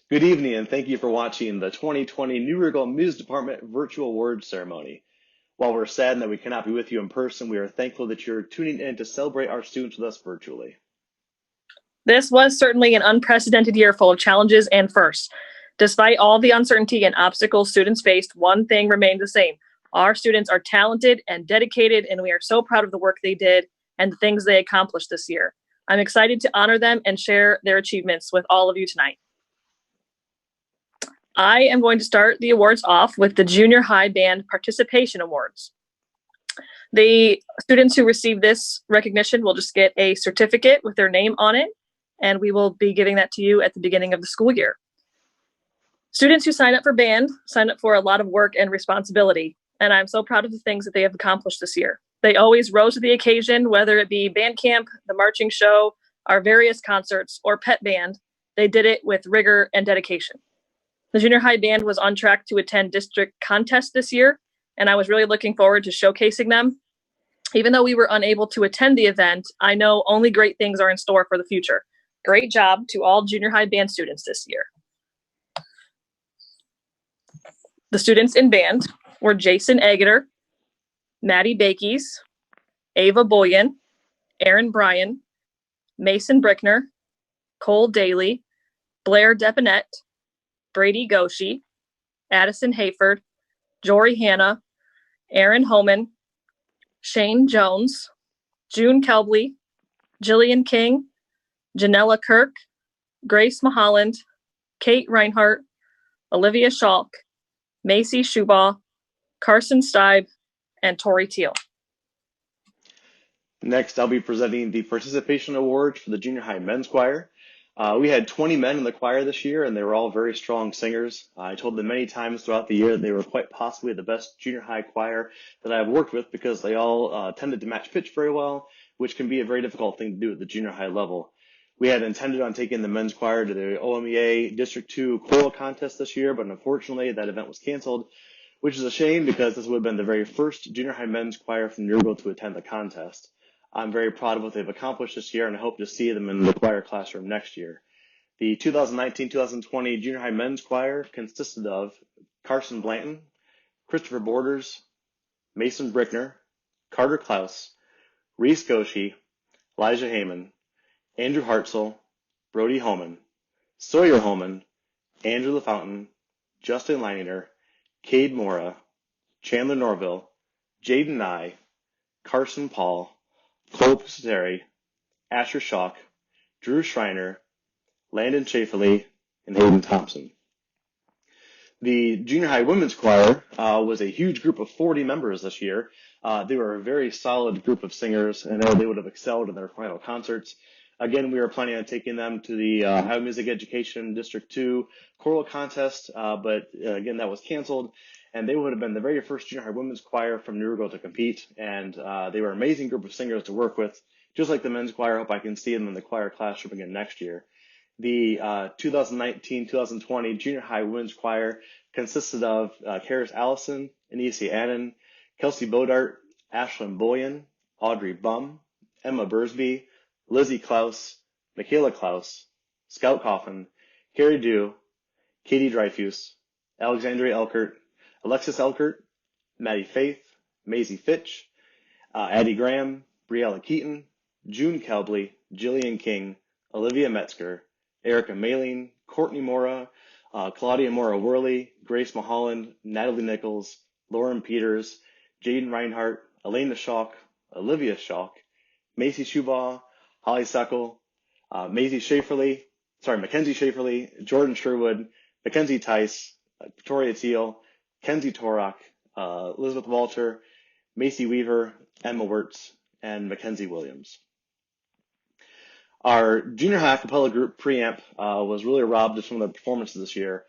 Good evening, and thank you for watching the 2020 New Riegel Music Department Virtual Awards Ceremony. While we're saddened that we cannot be with you in person, we are thankful that you're tuning in to celebrate our students with us virtually. This was certainly an unprecedented year full of challenges and firsts. Despite all the uncertainty and obstacles students faced, one thing remained the same. Our students are talented and dedicated, and we are so proud of the work they did and the things they accomplished this year. I'm excited to honor them and share their achievements with all of you tonight. I am going to start the awards off with the Junior High Band Participation Awards. The students who receive this recognition will just get a certificate with their name on it, and we will be giving that to you at the beginning of the school year. Students who sign up for band sign up for a lot of work and responsibility, and I'm so proud of the things that they have accomplished this year. They always rose to the occasion, whether it be band camp, the marching show, our various concerts, or pet band. They did it with rigor and dedication. The junior high band was on track to attend district contests this year, and I was really looking forward to showcasing them. Even though we were unable to attend the event, I know only great things are in store for the future. Great job to all junior high band students this year. The students in band were Jason Agater, Maddie Bakeys, Ava Boyan, Aaron Bryan, Mason Brickner, Cole Daly, Blair Deponette, Brady Goshi, Addison Hayford, Jory Hanna, Aaron Homan, Shane Jones, June Kelbley, Jillian King, Janella Kirk, Grace Maholland, Kate Reinhart, Olivia Schalk, Macy Schubaugh, Carson Steib, and Tori Teal. Next, I'll be presenting the Participation Awards for the Junior High Men's Choir. We had 20 men in the choir this year, and they were all very strong singers. I told them many times throughout the year that they were quite possibly the best junior high choir that I've worked with because they all tended to match pitch very well, which can be a very difficult thing to do at the junior high level. We had intended on taking the men's choir to the OMEA District 2 choral contest this year, but unfortunately that event was canceled, which is a shame because this would have been the very first junior high men's choir from New Riegel to attend the contest. I'm very proud of what they've accomplished this year, and I hope to see them in the choir classroom next year. The 2019-2020 Junior High Men's Choir consisted of Carson Blanton, Christopher Borders, Mason Brickner, Carter Klaus, Reese Goshi, Elijah Heyman, Andrew Hartzell, Brody Homan, Sawyer Homan, Andrew LaFountain, Justin Leininger, Cade Mora, Chandler Norville, Jaden Nye, Carson Paul, Cole Pusateri, Asher Schock, Drew Schreiner, Landon Chaffley, and Hayden Thompson. The junior high women's choir was a huge group of 40 members this year. They were a very solid group of singers, and they would have excelled in their final concerts. Again, we were planning on taking them to the Ohio Music Education District 2 choral contest, but again, that was canceled. And they would have been the very first junior high women's choir from New Riegel to compete, and they were an amazing group of singers to work with. Just like the men's choir, I hope I can see them in the choir classroom again next year. The 2019-2020 junior high women's choir consisted of Karis Allison, Anisia Annan, Kelsey Bodart, Ashlyn Boyan, Audrey Bum, Emma Bursby, Lizzie Klaus, Michaela Klaus, Scout Coffin, Carrie Dew, Katie Dreyfus, Alexandria Elkert, Alexis Elkert, Maddie Faith, Maisie Fitch, Addie Graham, Briella Keaton, June Kelbley, Jillian King, Olivia Metzger, Erica Maling, Courtney Mora, Claudia Mora Worley, Grace Maholland, Natalie Nichols, Lauren Peters, Jaden Reinhart, Elena Schock, Olivia Schock, Macy Schubaugh, Holly Suckle, Mackenzie Schaeferly, Jordan Sherwood, Mackenzie Tice, Victoria Teal, Kenzie Torok, Elizabeth Walter, Macy Weaver, Emma Wirtz, and Mackenzie Williams. Our junior high a cappella group, Preamp, was really robbed of some of their performances this year.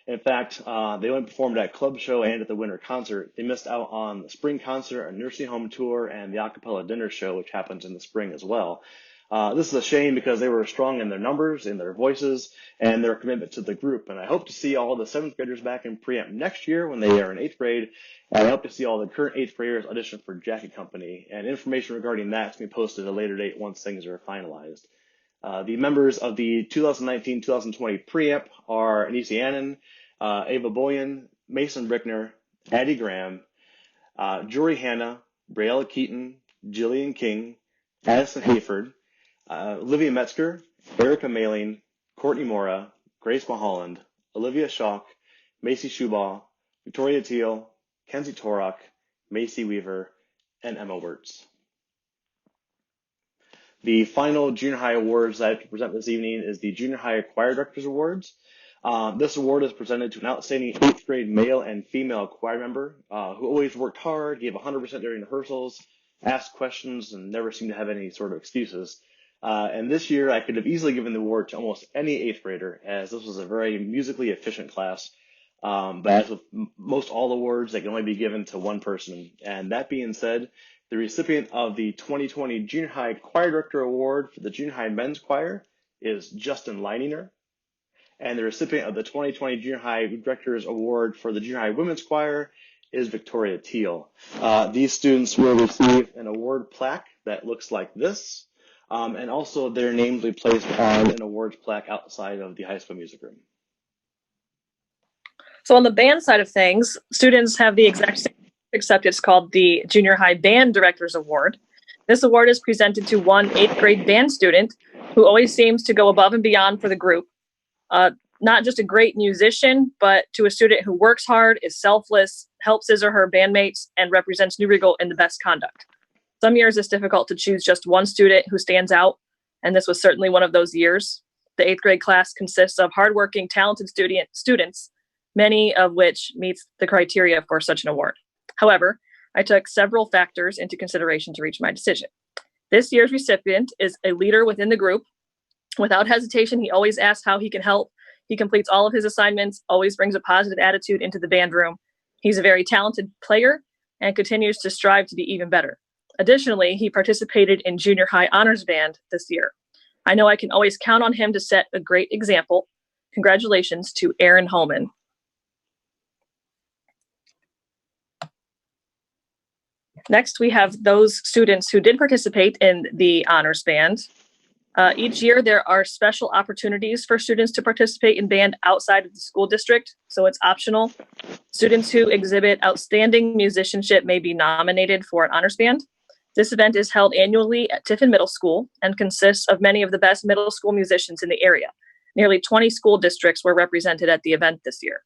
In fact, they only performed at Club Show and at the Winter Concert. They missed out on the Spring Concert, a nursing home tour, and the a cappella dinner show, which happens in the spring as well. This is a shame because they were strong in their numbers, in their voices, and their commitment to the group. And I hope to see all the 7th graders back in Preamp next year when they are in 8th grade. And I hope to see all the current 8th graders audition for Jackie Company. And information regarding that is going to be posted at a later date once things are finalized. The members of the 2019-2020 preamp are Anisi Annan, Ava Boyan, Mason Brickner, Addie Graham, Jory Hanna, Briella Keaton, Jillian King, Addison Hayford, Olivia Metzger, Erica Mailing, Courtney Mora, Grace Mulholland, Olivia Schock, Macy Schubaugh, Victoria Teal, Kenzie Torok, Macy Weaver, and Emma Wirtz. The final junior high awards that I have to present this evening is the Junior High Choir Directors Awards. This award is presented to an outstanding 8th grade male and female choir member who always worked hard, gave 100% during rehearsals, asked questions, and never seemed to have any sort of excuses. And this year, I could have easily given the award to almost any 8th grader, as this was a very musically efficient class. But as with most all awards, they can only be given to one person. And that being said, the recipient of the 2020 Junior High Choir Director Award for the Junior High Men's Choir is Justin Leininger. And the recipient of the 2020 Junior High Directors Award for the Junior High Women's Choir is Victoria Teal. These students will receive an award plaque that looks like this, and also their names will be placed on an awards plaque outside of the high school music room. So on the band side of things, students have the exact same, except it's called the Junior High Band Directors Award. This award is presented to one 8th grade band student who always seems to go above and beyond for the group. Not just a great musician, but to a student who works hard, is selfless, helps his or her bandmates, and represents New Riegel in the best conduct. Some years it's difficult to choose just one student who stands out, and this was certainly one of those years. The 8th grade class consists of hardworking, talented students, many of which meets the criteria for such an award. However, I took several factors into consideration to reach my decision. This year's recipient is a leader within the group. Without hesitation, he always asks how he can help. He completes all of his assignments, always brings a positive attitude into the band room. He's a very talented player and continues to strive to be even better. Additionally, he participated in Junior High Honors Band this year. I know I can always count on him to set a great example. Congratulations to Aaron Holman. Next, we have those students who did participate in the honors band. Each year, there are special opportunities for students to participate in band outside of the school district, so it's optional. Students who exhibit outstanding musicianship may be nominated for an honors band. This event is held annually at Tiffin Middle School and consists of many of the best middle school musicians in the area. Nearly 20 school districts were represented at the event this year.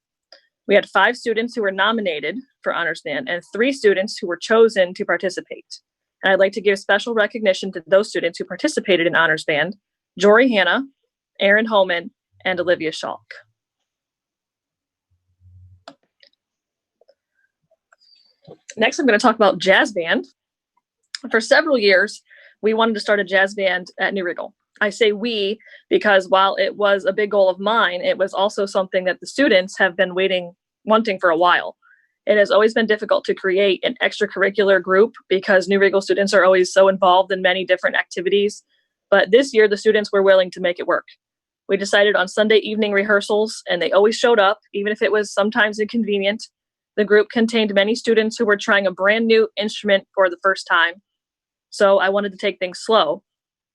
We had 5 students who were nominated for honors band and 3 students who were chosen to participate. And I'd like to give special recognition to those students who participated in honors band: Jory Hanna, Aaron Holman, and Olivia Schalk. Next, I'm going to talk about jazz band. For several years, we wanted to start a jazz band at New Riegel. I say we because while it was a big goal of mine, it was also something that the students have been wanting for a while. It has always been difficult to create an extracurricular group because New Riegel students are always so involved in many different activities. But this year, the students were willing to make it work. We decided on Sunday evening rehearsals, and they always showed up, even if it was sometimes inconvenient. The group contained many students who were trying a brand new instrument for the first time, so I wanted to take things slow.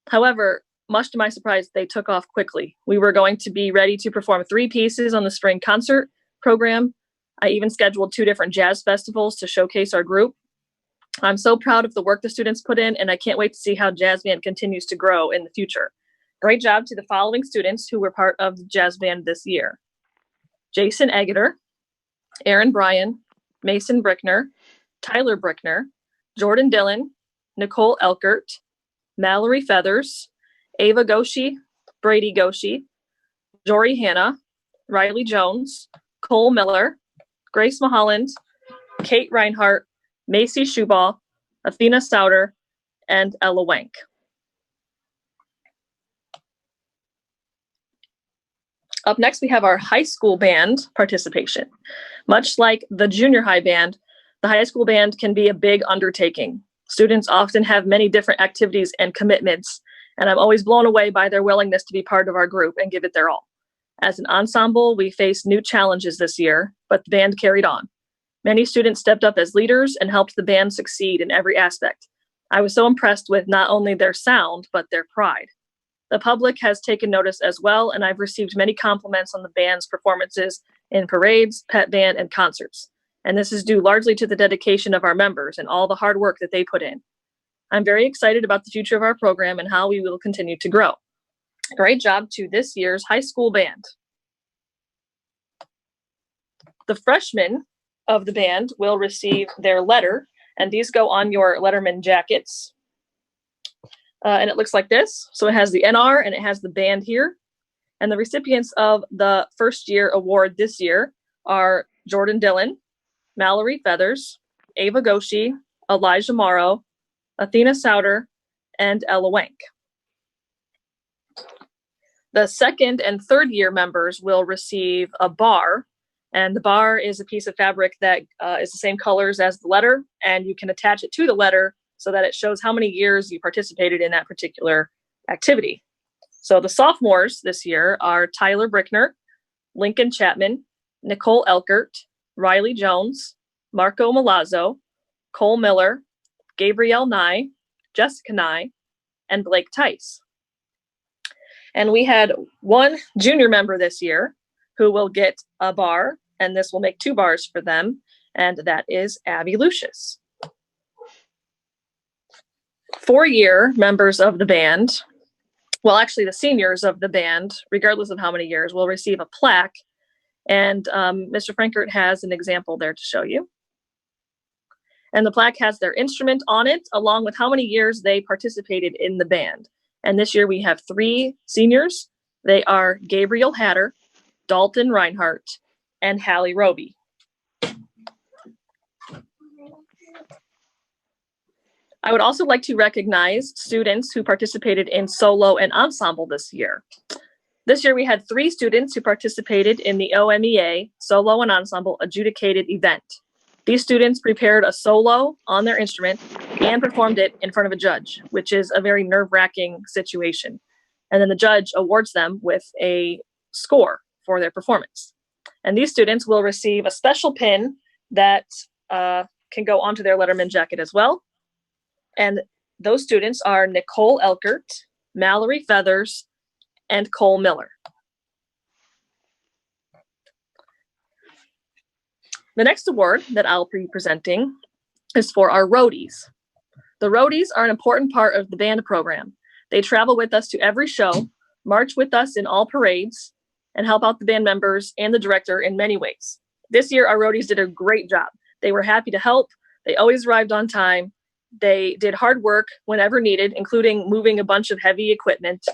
However, much to my surprise, they took off quickly. We were going to be ready to perform 3 pieces on the spring concert program. I even scheduled 2 different jazz festivals to showcase our group. I'm so proud of the work the students put in, and I can't wait to see how jazz band continues to grow in the future. Great job to the following students who were part of the jazz band this year: Jason Eggeter, Aaron Bryan, Mason Brickner, Tyler Brickner, Jordan Dillon, Nicole Elkert, Mallory Feathers, Ava Goshi, Brady Goshi, Jory Hanna, Riley Jones, Cole Miller, Grace Mulholland, Kate Reinhart, Macy Schubaugh, Athena Stouter, and Ella Wank. Up next, we have our high school band participation. Much like the junior high band, the high school band can be a big undertaking. Students often have many different activities and commitments, and I'm always blown away by their willingness to be part of our group and give it their all. As an ensemble, we faced new challenges this year, but the band carried on. Many students stepped up as leaders and helped the band succeed in every aspect. I was so impressed with not only their sound, but their pride. The public has taken notice as well, and I've received many compliments on the band's performances in parades, pet band, and concerts. And this is due largely to the dedication of our members and all the hard work that they put in. I'm very excited about the future of our program and how we will continue to grow. Great job to this year's high school band. The freshmen of the band will receive their letter, and these go on your Letterman jackets. And it looks like this. So it has the NR and it has the band here. And the recipients of the first year award this year are Jordan Dillon, Mallory Feathers, Ava Goshi, Elijah Morrow, Athena Souter, and Ella Wank. The second and third year members will receive a bar, and the bar is a piece of fabric that is the same colors as the letter, and you can attach it to the letter so that it shows how many years you participated in that particular activity. So the sophomores this year are Tyler Brickner, Lincoln Chapman, Nicole Elkert, Riley Jones, Marco Malazzo, Cole Miller, Gabrielle Nye, Jessica Nye, and Blake Tice. And we had one junior member this year who will get a bar, and this will make 2 bars for them, and that is Abby Lucius. 4-year members of the band, well, actually the seniors of the band, regardless of how many years, will receive a plaque. And Mr. Frankert has an example there to show you. And the plaque has their instrument on it, along with how many years they participated in the band. And this year we have 3 seniors. They are Gabriel Hatter, Dalton Reinhardt, and Hallie Roby. I would also like to recognize students who participated in solo and ensemble this year. This year we had 3 students who participated in the OMEA Solo and Ensemble Adjudicated event. These students prepared a solo on their instrument and performed it in front of a judge, which is a very nerve-wracking situation. And then the judge awards them with a score for their performance. And these students will receive a special pin that can go onto their Letterman jacket as well. And those students are Nicole Elkert, Mallory Feathers, and Cole Miller. The next award that I'll be presenting is for our roadies. The roadies are an important part of the band program. They travel with us to every show, march with us in all parades, and help out the band members and the director in many ways. This year, our roadies did a great job. They were happy to help. They always arrived on time. They did hard work whenever needed, including moving a bunch of heavy equipment,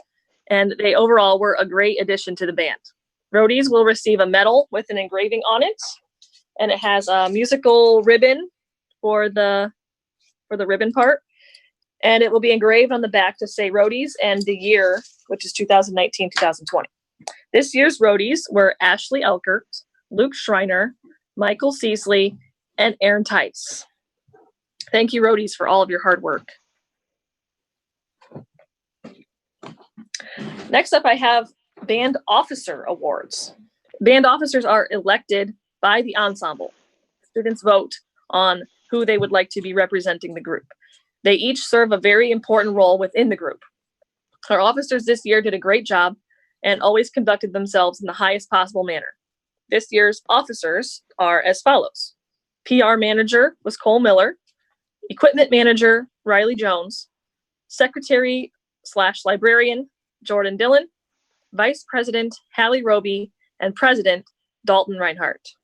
and they overall were a great addition to the band. Roadies will receive a medal with an engraving on it, and it has a musical ribbon for the ribbon part, and it will be engraved on the back to say roadies and the year, which is 2019-2020. This year's roadies were Ashley Elkert, Luke Schreiner, Michael Seasley, and Aaron Tice. Thank you, roadies, for all of your hard work. Next up, I have Band Officer Awards. Band officers are elected by the ensemble. Students vote on who they would like to be representing the group. They each serve a very important role within the group. Our officers this year did a great job and always conducted themselves in the highest possible manner. This year's officers are as follows. PR manager was Cole Miller, equipment manager Riley Jones, secretary/librarian Jordan Dillon, vice president Hallie Roby, and president Dalton Reinhardt.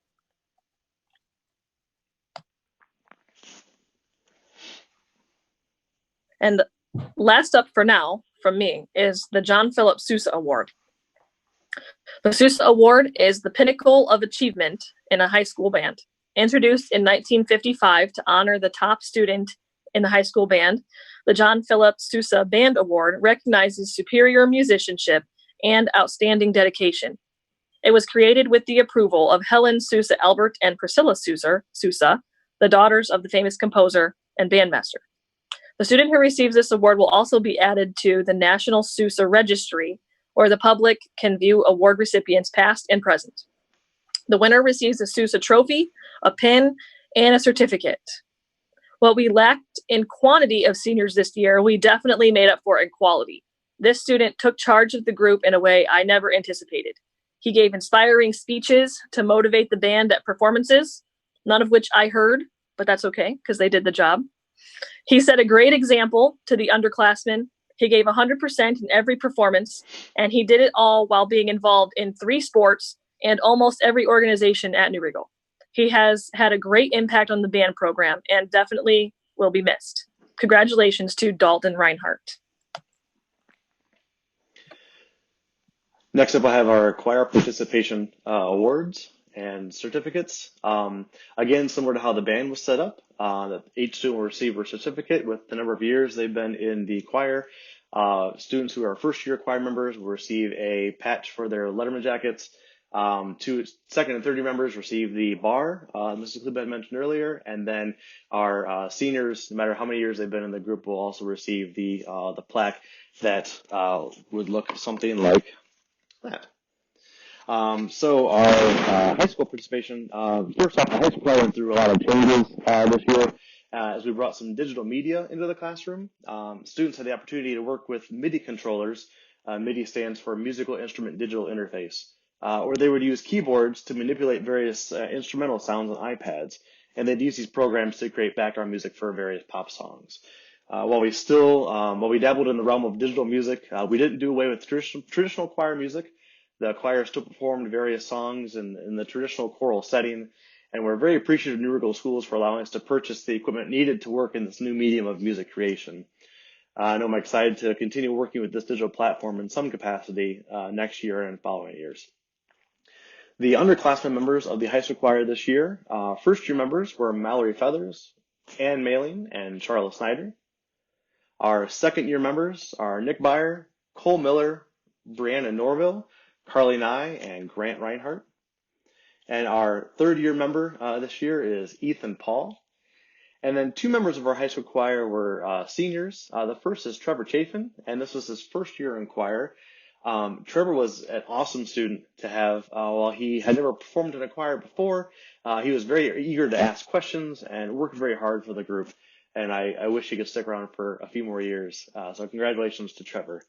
And last up for now from me is the John Philip Sousa Award. The Sousa Award is the pinnacle of achievement in a high school band. Introduced in 1955 to honor the top student in the high school band, the John Philip Sousa Band Award recognizes superior musicianship and outstanding dedication. It was created with the approval of Helen Sousa Albert and Priscilla Sousa, the daughters of the famous composer and bandmaster. The student who receives this award will also be added to the National Sousa Registry, where the public can view award recipients past and present. The winner receives a Sousa trophy, a pin, and a certificate. What we lacked in quantity of seniors this year, we definitely made up for in quality. This student took charge of the group in a way I never anticipated. He gave inspiring speeches to motivate the band at performances, none of which I heard, but that's okay because they did the job. He set a great example to the underclassmen. He gave 100% in every performance, and he did it all while being involved in 3 sports and almost every organization at New Riegel. He has had a great impact on the band program and definitely will be missed. Congratulations to Dalton Reinhardt. Next up, I have our choir participation awards and certificates. Again, similar to how the band was set up, each student will receive a certificate with the number of years they've been in the choir. Students who are first-year choir members will receive a patch for their letterman jackets. 2 second and third year members receive the bar, Mrs. Klub had mentioned earlier, and then our seniors, no matter how many years they've been in the group, will also receive the plaque that would look something like that. So our high school participation, first off, the high school choir went through a lot of changes this year as we brought some digital media into the classroom. Students had the opportunity to work with MIDI controllers. MIDI stands for Musical Instrument Digital Interface, or they would use keyboards to manipulate various instrumental sounds on iPads, and they'd use these programs to create background music for various pop songs. While we dabbled in the realm of digital music, we didn't do away with traditional choir music. The choir still performed various songs in the traditional choral setting, and we're very appreciative of New Riegel Schools for allowing us to purchase the equipment needed to work in this new medium of music creation. I know I'm excited to continue working with this digital platform in some capacity next year and following years. The underclassmen members of the high school choir this year, first-year members were Mallory Feathers, Ann Mailing, and Charlotte Snyder. Our second-year members are Nick Byer, Cole Miller, Brianna Norville, Carly Nye, and Grant Reinhardt. And our third-year member this year is Ethan Paul. And then 2 members of our high school choir were seniors. The first is Trevor Chafin, and this was his first year in choir. Trevor was an awesome student to have. While he had never performed in a choir before, he was very eager to ask questions and worked very hard for the group. And I wish he could stick around for a few more years. So congratulations to Trevor.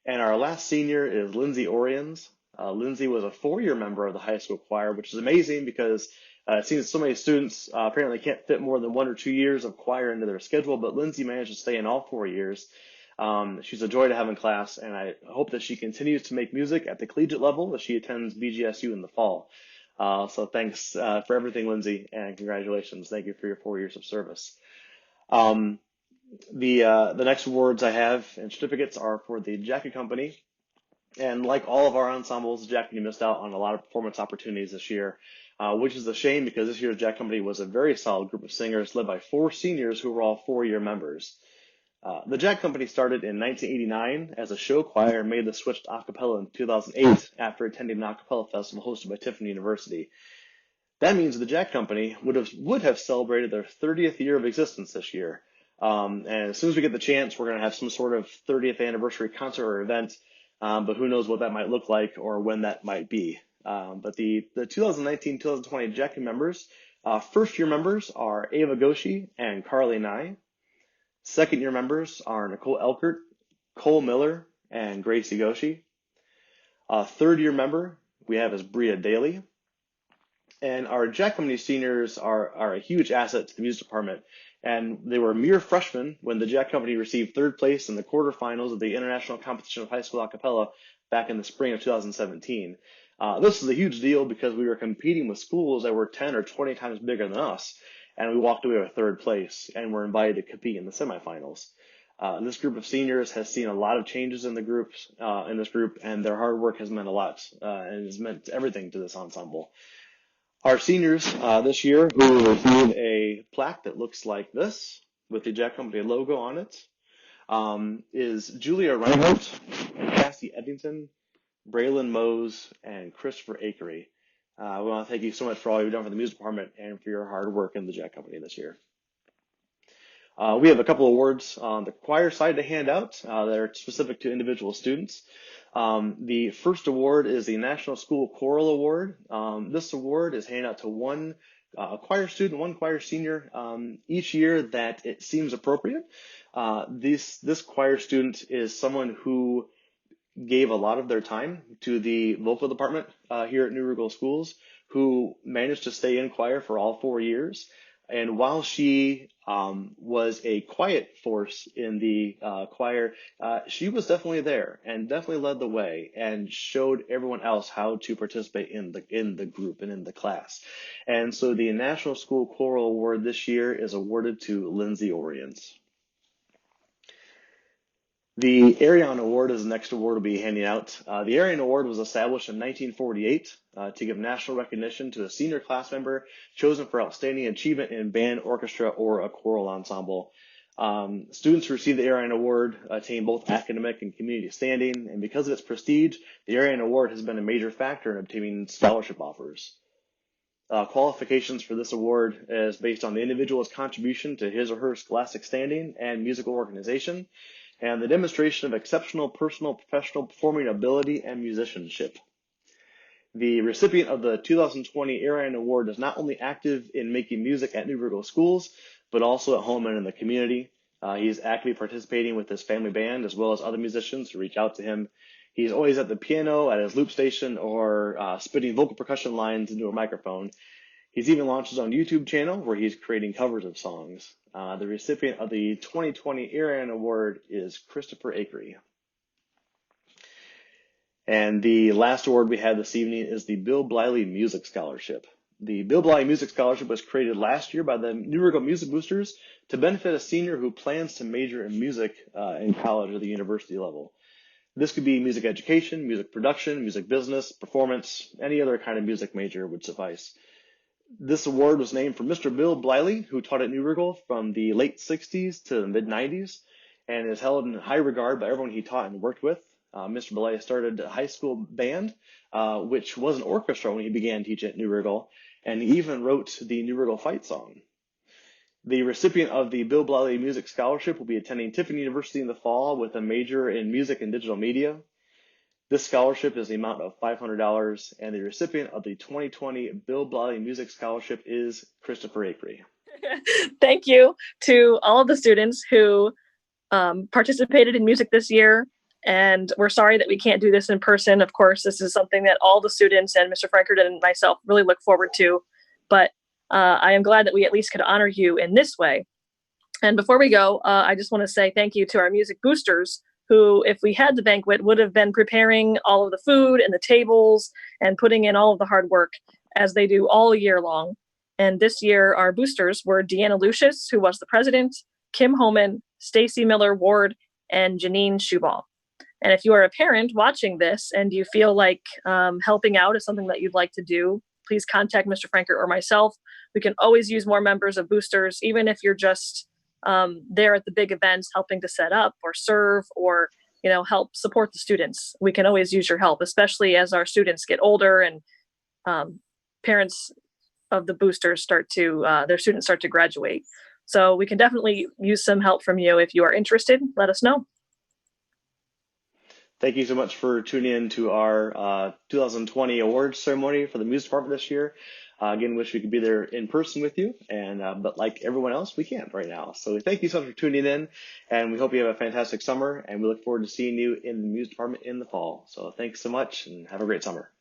And our last senior is Lindsay Orions. Lindsay was a 4-year member of the high school choir, which is amazing because it seems so many students apparently can't fit more than 1 or 2 years of choir into their schedule, but Lindsay managed to stay in all 4 years. She's a joy to have in class, and I hope that she continues to make music at the collegiate level as she attends BGSU in the fall. So thanks for everything, Lindsay, and congratulations. Thank you for your 4 years of service. The next awards I have and certificates are for the Jackie Company. And like all of our ensembles, Jack Company missed out on a lot of performance opportunities this year, which is a shame because this year's Jack Company was a very solid group of singers led by 4 seniors who were all 4-year members. The Jack Company started in 1989 as a show choir and made the switch to a cappella in 2008 after attending an a cappella festival hosted by Tiffin University. That means the Jack Company would have celebrated their 30th year of existence this year. And as soon as we get the chance, we're going to have some sort of 30th anniversary concert or event, but who knows what that might look like or when that might be. But the 2019-2020 Jack members, first-year members are Ava Goshi and Carly Nye. Second-year members are Nicole Elkert, Cole Miller, and Gracie Goshi. Third-year member we have is Bria Daly. And our Jack Company seniors are a huge asset to the music department. And they were mere freshmen when the Jack Company received 3rd place in the quarterfinals of the International Competition of High School A Cappella back in the spring of 2017. This was a huge deal because we were competing with schools that were 10 or 20 times bigger than us. And we walked away with 3rd place and were invited to compete in the semifinals. This group of seniors has seen a lot of changes in this group, and their hard work has meant a lot and has meant everything to this ensemble. Our seniors this year who will receive a plaque that looks like this with the Jack Company logo on it is Julia Reinhardt, Cassie Eddington, Braylon Mose, and Christopher Akery. We want to thank you so much for all you've done for the music department and for your hard work in the Jack Company this year. We have a couple awards on the choir side to hand out that are specific to individual students. The first award is the National School Choral Award. This award is handed out to one choir student, one choir senior each year that it seems appropriate. This choir student is someone who gave a lot of their time to the vocal department here at New Riegel Schools, who managed to stay in choir for all 4 years. And while she was a quiet force in the choir, she was definitely there and definitely led the way and showed everyone else how to participate in the group and in the class. And so the National School Choral Award this year is awarded to Lindsay Oriens. The Arion Award is the next award we'll be handing out. The Arion Award was established in 1948 to give national recognition to a senior class member chosen for outstanding achievement in band, orchestra, or a choral ensemble. Students who receive the Arion Award attain both academic and community standing, and because of its prestige, the Arion Award has been a major factor in obtaining scholarship offers. Qualifications for this award is based on the individual's contribution to his or her scholastic standing and musical organization, and the demonstration of exceptional personal, professional performing ability and musicianship. The recipient of the 2020 Arion Award is not only active in making music at New Riegel Schools, but also at home and in the community. He is actively participating with his family band as well as other musicians who reach out to him. He's always at the piano, at his loop station, or spitting vocal percussion lines into a microphone. He's even launched his own YouTube channel where he's creating covers of songs. The recipient of the 2020 Arion Award is Christopher Akery. And the last award we had this evening is the Bill Bliley Music Scholarship. The Bill Bliley Music Scholarship was created last year by the New Riegel Music Boosters to benefit a senior who plans to major in music in college or the university level. This could be music education, music production, music business, performance, any other kind of music major would suffice. This award was named for Mr. Bill Bliley, who taught at New Riegel from the late 60s to the mid 90s and is held in high regard by everyone he taught and worked with. Mr. Bliley started a high school band, which was an orchestra when he began teaching at New Riegel, and he even wrote the New Riegel fight song. The recipient of the Bill Bliley Music Scholarship will be attending Tiffin University in the fall with a major in music and digital media. This scholarship is the amount of $500, and the recipient of the 2020 Bill Bliley Music Scholarship is Christopher Akery. Thank you to all of the students who participated in music this year, and we're sorry that we can't do this in person. Of course, this is something that all the students and Mr. Frankert and myself really look forward to, but I am glad that we at least could honor you in this way. And before we go, I just want to say thank you to our music boosters who, if we had the banquet, would have been preparing all of the food and the tables and putting in all of the hard work as they do all year long. And this year, our boosters were Deanna Lucius, who was the president, Kim Homan, Stacy Miller Ward, and Janine Schubal. And if you are a parent watching this and you feel like helping out is something that you'd like to do, please contact Mr. Frankert or myself. We can always use more members of boosters, even if you're just there at the big events helping to set up or serve or help support the students. We can always use your help, especially as our students get older and parents of the boosters their students start to graduate. So we can definitely use some help from you. If you are interested, let us know. Thank you so much for tuning in to our 2020 awards ceremony for the music department this year. Again, wish we could be there in person with you, but like everyone else, we can't right now. So thank you so much for tuning in, and we hope you have a fantastic summer, and we look forward to seeing you in the music department in the fall. So thanks so much, and have a great summer.